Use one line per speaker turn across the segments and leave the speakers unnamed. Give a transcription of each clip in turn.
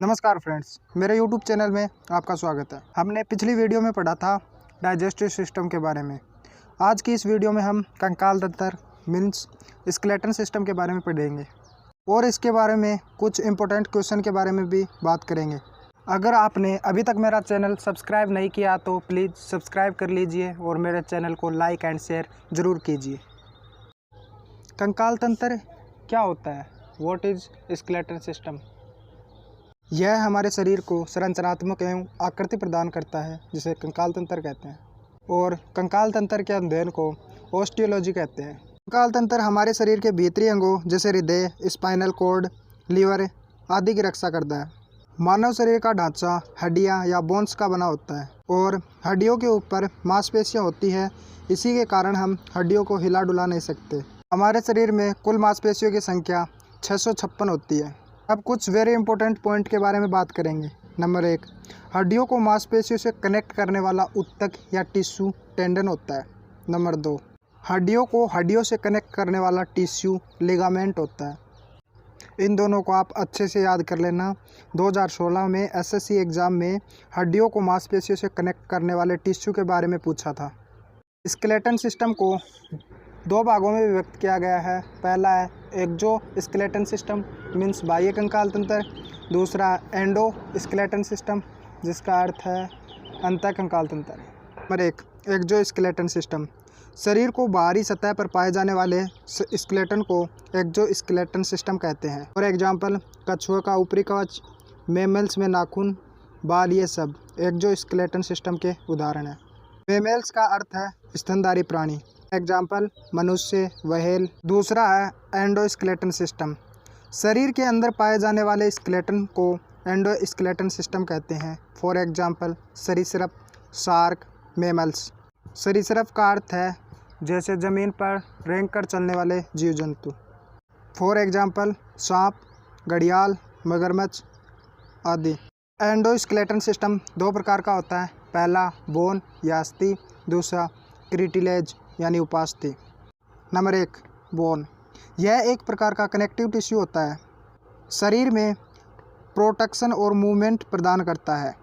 नमस्कार फ्रेंड्स, मेरे YouTube channel में आपका स्वागत है। हमने पिछली वीडियो में पढ़ा था डाइजेस्टिव सिस्टम के बारे में। आज की इस वीडियो में हम कंकाल तंत्र मीन्स स्केलेटन सिस्टम के बारे में पढ़ेंगे और इसके बारे में कुछ इम्पोर्टेंट क्वेश्चन के बारे में भी बात करेंगे। अगर आपने अभी तक मेरा चैनल सब्सक्राइब नहीं किया तो प्लीज़ सब्सक्राइब कर लीजिए और मेरे चैनल को लाइक एंड शेयर ज़रूर कीजिए। कंकाल तंत्र क्या होता है? What is skeleton system? यह हमारे शरीर को संरचनात्मक एवं आकृति प्रदान करता है, जिसे कंकाल तंत्र कहते हैं, और कंकाल तंत्र के अध्ययन को ऑस्टियोलॉजी कहते हैं। कंकाल तंत्र हमारे शरीर के भीतरी अंगों जैसे हृदय, स्पाइनल कॉर्ड, लीवर आदि की रक्षा करता है। मानव शरीर का ढांचा हड्डियां या बोन्स का बना होता है और हड्डियों के ऊपर मांसपेशियां होती है। इसी के कारण हम हड्डियों को हिला डुला नहीं सकते। हमारे शरीर में कुल मांसपेशियों की संख्या 656 होती है। अब कुछ वेरी इंपॉर्टेंट पॉइंट के बारे में बात करेंगे। नंबर 1, हड्डियों को मांसपेशियों से कनेक्ट करने वाला उत्तक या टिश्यू टेंडन होता है। नंबर 2, हड्डियों को हड्डियों से कनेक्ट करने वाला टिश्यू लिगामेंट होता है। इन दोनों को आप अच्छे से याद कर लेना। 2016 में एसएससी एग्ज़ाम में हड्डियों को मांसपेशियों से कनेक्ट करने वाले टिश्यू के बारे में पूछा था। स्केलेटन सिस्टम को दो भागों में विभक्त किया गया है। पहला है एक्सो स्केलेटन सिस्टम मीन्स बाह्य कंकाल तंत्र, दूसरा एंडो स्केलेटन सिस्टम जिसका अर्थ है अंतः कंकाल तंत्र। नंबर 1, एक्सो स्केलेटन सिस्टम। शरीर को बाहरी सतह पर पाए जाने वाले स्केलेटन को एक्सो स्केलेटन सिस्टम कहते हैं। फॉर एग्जांपल, कछुआ का ऊपरी कवच, मैमल्स में नाखून, बाल, ये सब एक्सो स्केलेटन सिस्टम के उदाहरण हैं। मैमल्स का अर्थ है स्तनधारी प्राणी, एग्जाम्पल मनुष्य, व्हेल। दूसरा है एंडोस्केलेटन सिस्टम। शरीर के अंदर पाए जाने वाले स्केलेटन को एंडोस्केलेटन सिस्टम कहते हैं। फॉर एग्जाम्पल सरीसृप, शार्क, मैमल्स। सरीसृप का अर्थ है जैसे ज़मीन पर रेंग कर चलने वाले जीव जंतु। फॉर एग्जाम्पल सांप, घड़ियाल, मगरमच्छ आदि। एंडोस्केलेटन सिस्टम दो प्रकार का होता है। पहला बोन या अस्थि, दूसरा क्रिटिलेज यानी उपास्थि। Number 1, bone. यह एक प्रकार का कनेक्टिव टिश्यू होता है। शरीर में प्रोटेक्शन और मूवमेंट प्रदान करता है।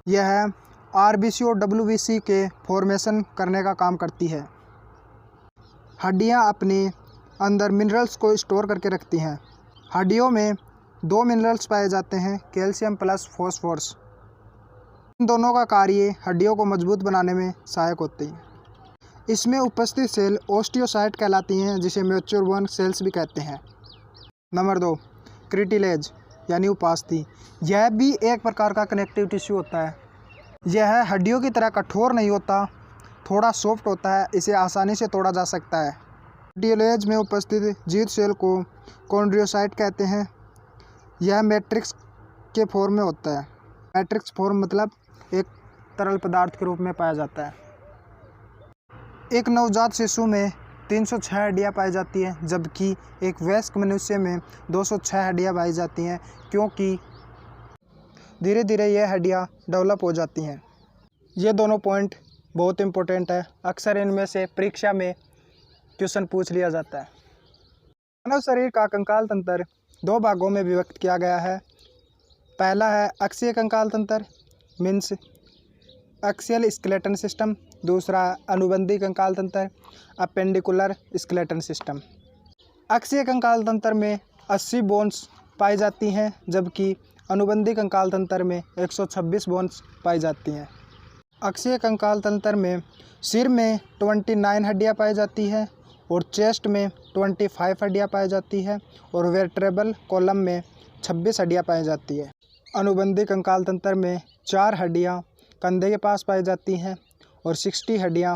यह आरबीसी और डब्ल्यूबीसी के फॉर्मेशन करने का काम करती है। हड्डियां अपने अंदर मिनरल्स को स्टोर करके रखती हैं। हड्डियों में दो मिनरल्स पाए जाते हैं, कैल्शियम प्लस फॉस्फोरस। इन दोनों का कार्य हड्डियों को मजबूत बनाने में सहायक होती है। इसमें उपस्थित सेल ओस्टियोसाइट कहलाती हैं, जिसे मैच्योर बोन सेल्स भी कहते हैं। नंबर 2, क्रिटिलेज यानी उपास्थि। यह भी एक प्रकार का कनेक्टिव टिश्यू होता है। यह हड्डियों की तरह कठोर नहीं होता, थोड़ा सॉफ्ट होता है। इसे आसानी से तोड़ा जा सकता है। क्रिटिलेज में उपस्थित जीवित सेल को कॉन्ड्रियोसाइट कहते हैं। यह मैट्रिक्स के फॉर्म में होता है। मैट्रिक्स फॉर्म मतलब एक तरल पदार्थ के रूप में पाया जाता है। एक नवजात शिशु में 306 हड्डियाँ पाई जाती हैं, जबकि एक वयस्क मनुष्य में 206 हड्डियाँ पाई जाती हैं, क्योंकि धीरे धीरे ये हड्डियाँ डेवलप हो जाती हैं। ये दोनों पॉइंट बहुत इम्पोर्टेंट है। अक्सर इनमें से परीक्षा में क्वेश्चन पूछ लिया जाता है। मानव शरीर का कंकाल तंत्र दो भागों में विभक्त किया गया है। पहला है अक्षीय कंकाल तंत्र मीन्स एक्सियल स्केलेटन सिस्टम, दूसरा अनुबंधी कंकाल तंत्र अपेंडिकुलर स्केलेटन सिस्टम। अक्षीय कंकाल तंत्र में 80 बोन्स पाई जाती हैं, जबकि अनुबंधी कंकाल तंत्र में 126 बोन्स पाई जाती हैं। अक्षीय कंकाल तंत्र में सिर में 29 हड्डियाँ पाई जाती हैं और चेस्ट में 25 हड्डियाँ पाई जाती है और वर्टेब्रल कॉलम में 26 हड्डियाँ पाई जाती है। अनुबंधी कंकाल तंत्र में 4 हड्डियाँ कंधे के पास पाई जाती हैं और 60 हड्डियाँ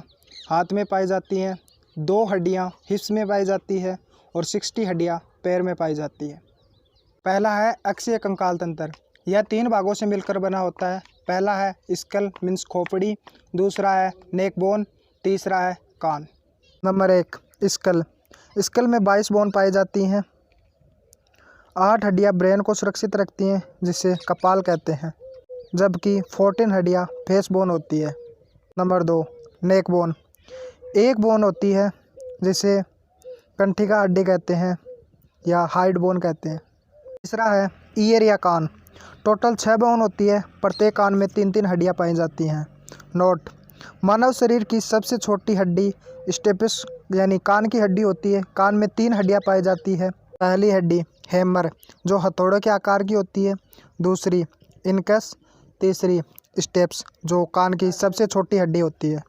हाथ में पाई जाती हैं। 2 हड्डियाँ हिप्स में पाई जाती है और 60 हड्डियाँ पैर में पाई जाती है। पहला है अक्षीय कंकाल तंत्र। यह 3 भागों से मिलकर बना होता है। पहला है स्कल मीन्स खोपड़ी, दूसरा है नेक बोन, तीसरा है कान। Number 1, school. स्कल में 22 बोन पाई जाती हैं। 8 हड्डियाँ ब्रेन को सुरक्षित रखती हैं, जिसे कपाल कहते हैं, जबकि 14 हड्डियाँ फेस बोन होती है। नंबर 2, नेक बोन। 1 बोन होती है जिसे कंठिका हड्डी कहते हैं या हाइड बोन कहते हैं। तीसरा है ईयर या कान। टोटल 6 बोन होती है। प्रत्येक कान में 3-3 हड्डियाँ पाई जाती हैं। नोट: मानव शरीर की सबसे छोटी हड्डी स्टेपिस यानी कान की हड्डी होती है। कान में 3 हड्डियाँ पाई जाती है। पहली हड्डी हेमर जो हथौड़े के आकार की होती है। दूसरी इनकस। तीसरी स्टेप्स जो कान की सबसे छोटी हड्डी होती है।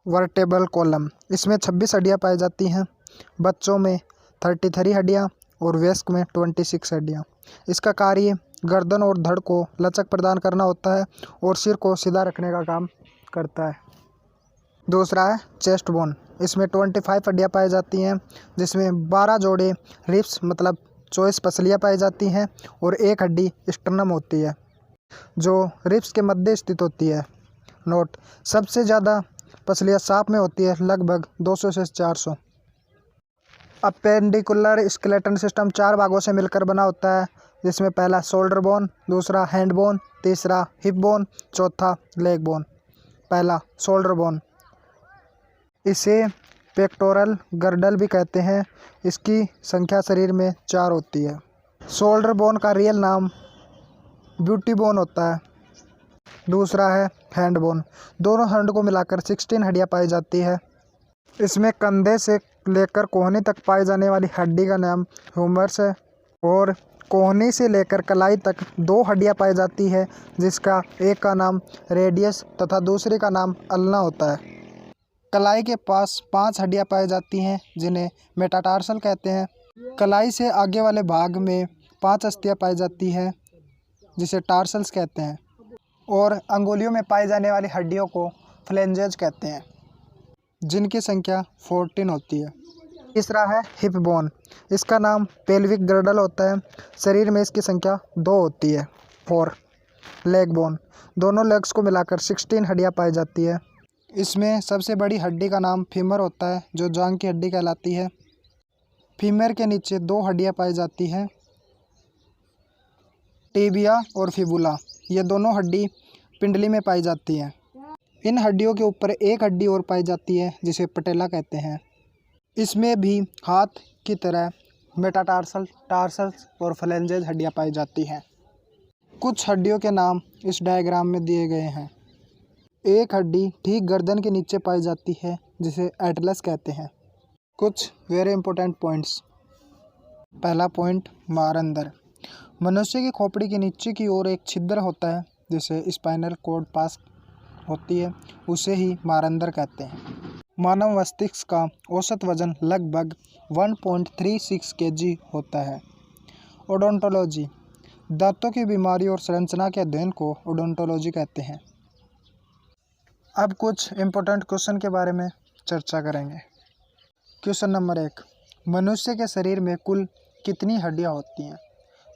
वर्टेब्रल कॉलम, इसमें 26 हड्डियाँ पाई जाती हैं। बच्चों में 33 हड्डियाँ और वयस्क में 26 हड्डियाँ। इसका कार्य गर्दन और धड़ को लचक प्रदान करना होता है और सिर को सीधा रखने का काम करता है। दूसरा है चेस्ट बोन, इसमें 25 हड्डियाँ पाई जाती हैं, जिसमें 12 जोड़े रिब्स मतलब 24 पसलियाँ पाई जाती हैं और एक हड्डी स्टर्नम होती है जो रिब्स के मध्य स्थित होती है। नोट: सबसे ज़्यादा पसलियाँ सांप में होती है, लगभग 200 से 400। अपेंडिकुलर स्केलेटन सिस्टम 4 भागों से मिलकर बना होता है, जिसमें पहला शोल्डर बोन, दूसरा हैंड बोन, तीसरा हिप बोन, चौथा लेग बोन। पहला शोल्डर बोन, इसे पेक्टोरल गर्डल भी कहते हैं। इसकी संख्या शरीर में 4 होती है। शोल्डर बोन का रियल नाम ब्यूटी बोन होता है। दूसरा है हैंड बोन, दोनों हैंड को मिलाकर 16 हड्डियाँ पाई जाती है। इसमें कंधे से लेकर कोहनी तक पाई जाने वाली हड्डी का नाम ह्यूमरस है और कोहनी से लेकर कलाई तक 2 हड्डियाँ पाई जाती है, जिसका एक का नाम रेडियस तथा दूसरे का नाम अल्ना होता है। कलाई के पास 5 हड्डियाँ पाई जाती हैं, जिन्हें मेटाटार्सल कहते हैं। कलाई से आगे वाले भाग में 5 अस्थियाँ पाई जाती हैं, जिसे टार्सल्स कहते हैं, और अंगुलियों में पाई जाने वाली हड्डियों को फ्लेंजेज कहते हैं, जिनकी संख्या 14 होती है। तीसरा है हिप बोन, इसका नाम पेल्विक गर्डल होता है। शरीर में इसकी संख्या 2 होती है। 4 लेग बोन, दोनों लेग्स को मिलाकर 16 हड्डियाँ पाई जाती है। इसमें सबसे बड़ी हड्डी का नाम फीमर होता है, जो जांघ की हड्डी कहलाती है। फीमर के नीचे 2 हड्डियाँ पाई जाती हैं, टिबिया और फिबुला। ये दोनों हड्डी पिंडली में पाई जाती हैं। इन हड्डियों के ऊपर एक हड्डी और पाई जाती है, जिसे पटेला कहते हैं। इसमें भी हाथ की तरह मेटाटार्सल, टार्सल्स और फ्लेंजेज हड्डियाँ पाई जाती हैं। कुछ हड्डियों के नाम इस डायग्राम में दिए गए हैं। एक हड्डी ठीक गर्दन के नीचे पाई जाती है, जिसे एटलस कहते हैं। कुछ वेरी इंपॉर्टेंट पॉइंट्स। पहला पॉइंट, मारंदर। मनुष्य की खोपड़ी के नीचे की ओर एक छिद्र होता है, जिसे स्पाइनल कॉर्ड पास होती है, उसे ही मारंदर कहते हैं। मानव मस्तिष्क का औसत वजन लगभग 1.36 kg होता है। ओडोंटोलॉजी, दांतों की बीमारी और संरचना के अध्ययन को ओडोंटोलॉजी कहते हैं। अब कुछ इम्पोर्टेंट क्वेश्चन के बारे में चर्चा करेंगे। क्वेश्चन नंबर 1, मनुष्य के शरीर में कुल कितनी हड्डियां होती हैं?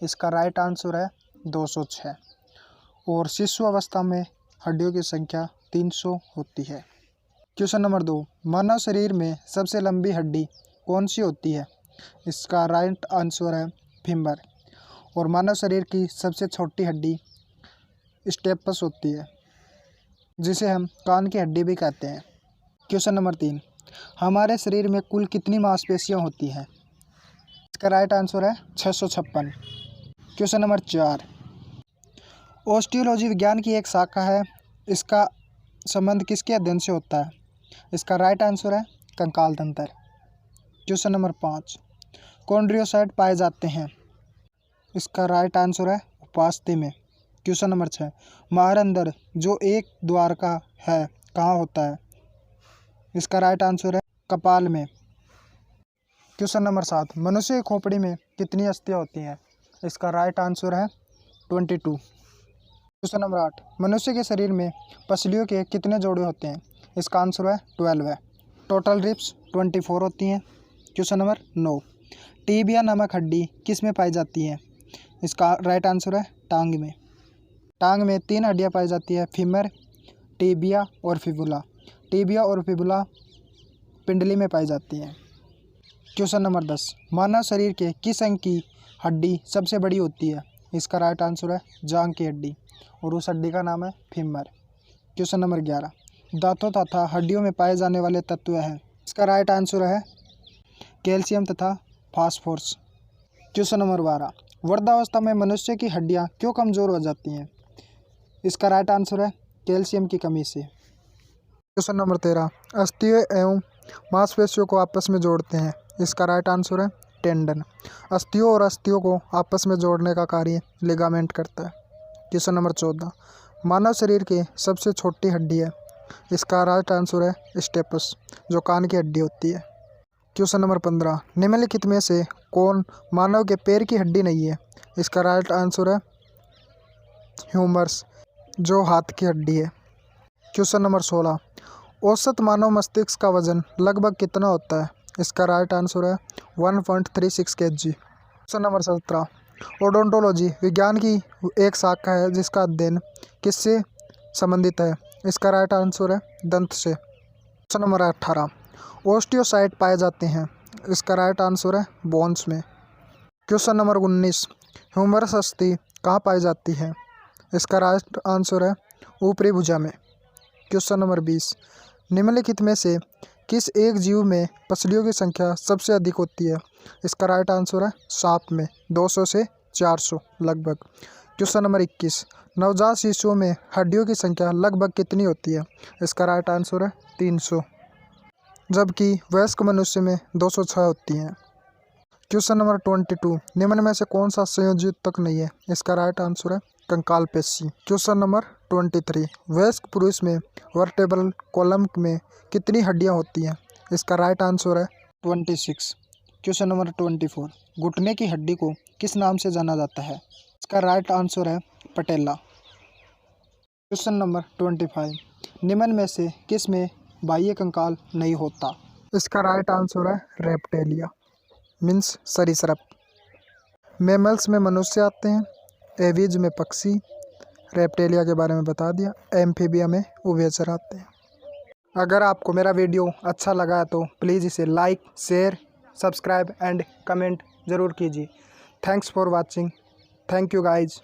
इसका राइट आंसर है 206 और शिशु अवस्था में हड्डियों की संख्या 300 होती है। क्वेश्चन नंबर 2, मानव शरीर में सबसे लंबी हड्डी कौन सी होती है? इसका राइट आंसर है फीमर और मानव शरीर की सबसे छोटी हड्डी स्टेपस होती है, जिसे हम कान की हड्डी भी कहते हैं। क्वेश्चन नंबर 3, हमारे शरीर में कुल कितनी मांसपेशियां होती हैं? इसका राइट आंसर है 656। क्वेश्चन नंबर 4, ऑस्टियोलॉजी विज्ञान की एक शाखा है, इसका संबंध किसके अध्ययन से होता है? इसका राइट आंसर है कंकाल तंत्र। क्वेश्चन नंबर 5, कॉन्ड्रियोसाइट पाए जाते हैं? इसका राइट आंसर है उपास्थि में। क्वेश्चन नंबर 6, मारंदर जो एक द्वार का है कहाँ होता है? इसका राइट आंसर है कपाल में। क्वेश्चन नंबर 7, मनुष्य की खोपड़ी में कितनी अस्थियाँ होती हैं? इसका राइट आंसर है 22। क्वेश्चन नंबर 8, मनुष्य के शरीर में पसलियों के कितने जोड़े होते हैं? इसका आंसर है 12 है। टोटल रिब्स 24 होती हैं। क्वेश्चन नंबर 9, टीबिया नामक हड्डी किस में पाई जाती है? इसका राइट आंसर है टांग में। टांग में 3 हड्डियाँ पाई जाती है, फीमर, टिबिया और फिबुला। टिबिया और फिबुला पिंडली में पाई जाती हैं। क्वेश्चन नंबर 10, मानव शरीर के किस अंग की हड्डी सबसे बड़ी होती है? इसका राइट आंसर है जांघ की हड्डी और उस हड्डी का नाम है फीमर। क्वेश्चन नंबर 11, दांतों तथा हड्डियों में पाए जाने वाले तत्व हैं? इसका राइट आंसर है कैल्शियम तथा फास्फोरस। क्वेश्चन नंबर 12, वृद्धावस्था में मनुष्य की हड्डियां क्यों कमज़ोर हो जाती हैं? इसका राइट आंसर है कैल्शियम की कमी से। क्वेश्चन नंबर 13, अस्थियों एवं मांसपेशियों को आपस में जोड़ते हैं। इसका राइट आंसर है टेंडन। अस्थियों और अस्थियों को आपस में जोड़ने का कार्य लिगामेंट करता है। क्वेश्चन नंबर 14, मानव शरीर की सबसे छोटी हड्डी है। इसका राइट आंसर है स्टेपस, जो कान की हड्डी होती है। क्वेश्चन नंबर 15, निम्नलिखित में से कौन मानव के पैर की हड्डी नहीं है? इसका राइट आंसर है ह्यूमरस, जो हाथ की हड्डी है। क्वेश्चन नंबर 16, औसत मानव मस्तिष्क का वजन लगभग कितना होता है? इसका राइट आंसर है 1.36 kg। क्वेश्चन नंबर 17, ओडोंटोलॉजी विज्ञान की एक शाखा है जिसका अध्ययन किससे संबंधित है? इसका राइट आंसर है दंत से। क्वेश्चन नंबर 18, ओस्टियोसाइट पाए जाते हैं। इसका राइट आंसर है बोन्स में। क्वेश्चन नंबर 19, ह्यूमरस अस्थि कहाँ पाई जाती है? इसका राइट आंसर है ऊपरी भुजा में। क्वेश्चन नंबर 20, निम्नलिखित में से किस एक जीव में पसलियों की संख्या सबसे अधिक होती है? इसका राइट आंसर है सांप में, 200 से 400 लगभग। क्वेश्चन नंबर 21, नवजात शिशुओं में हड्डियों की संख्या लगभग कितनी होती है? इसका राइट आंसर है 300, जबकि वयस्क मनुष्य में 206 होती हैं। क्वेश्चन नंबर 22, निम्न में से कौन सा संयोजी ऊतक नहीं है? इसका राइट आंसर है कंकाल पेशी। क्वेश्चन नंबर 23, वयस्क पुरुष में वर्टेब्रल कॉलम में कितनी हड्डियां होती हैं? इसका राइट आंसर है 26। क्वेश्चन नंबर 24, घुटने की हड्डी को किस नाम से जाना जाता है? इसका राइट आंसर है पटेला। क्वेश्चन नंबर 25, निम्न में से किस में बाह्य कंकाल नहीं होता? इसका राइट आंसर है रेप्टेलिया, मीन्स सरीसृप। मैमल्स में मनुष्य आते हैं, एवीज में पक्षी, रेप्टेलिया के बारे में बता दिया, एम्फीबिया में उभयचर आते हैं। अगर आपको मेरा वीडियो अच्छा लगा है तो प्लीज़ इसे like, share, subscribe and comment ज़रूर कीजिए। Thanks for watching. Thank you guys.